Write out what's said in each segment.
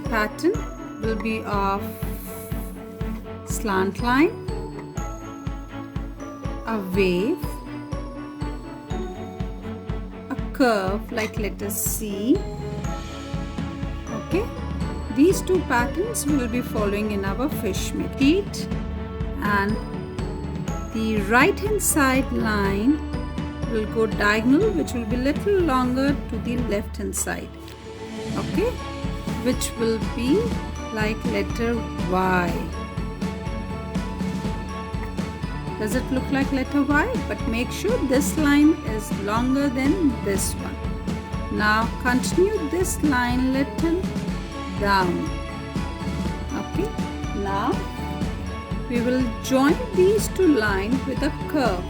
pattern will be of slant line, a wave, a curve like letter C. Okay, these two patterns will be following in our fish meat, and the right hand side line will go diagonal, which will be little longer to the left hand side. Okay, which will be like letter Y. Does it look like letter Y? But make sure this line is longer than this one. Now continue this line little down. Okay, now we will join these two lines with a curve.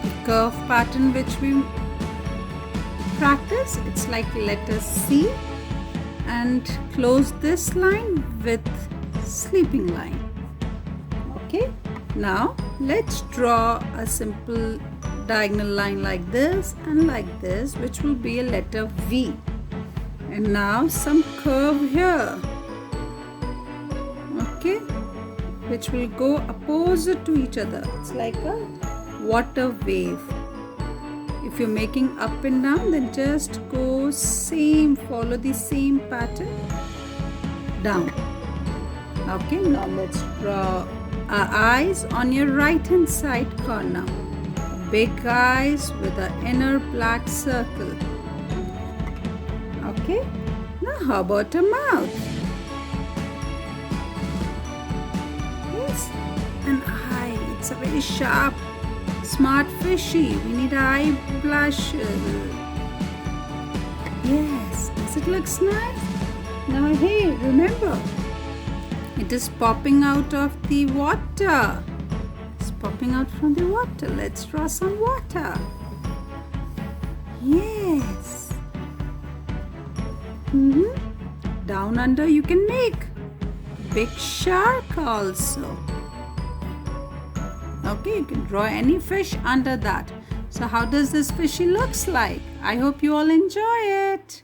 The curve pattern which we practice, it's like letter C, and close this line with sleeping line. Okay, now let's draw a simple diagonal line like this and like this, which will be a letter V. And now some curve here, okay, which will go opposite to each other. It's like a water wave. If you're making up and down, then just go same, follow the same pattern down. Okay, now let's draw our eyes on your right hand side corner. Big eyes with an inner black circle. Okay, now how about a mouth? Yes, an eye. It's a very sharp, smart fishy. We need eye blush. Yes, does it look nice? Now hey, remember, it is popping out of the water. It's popping out from the water. Let's draw some water. Yes. Down under you can make big shark also. Okay, you can draw any fish under that. So how does this fishy looks like? I hope you all enjoy it.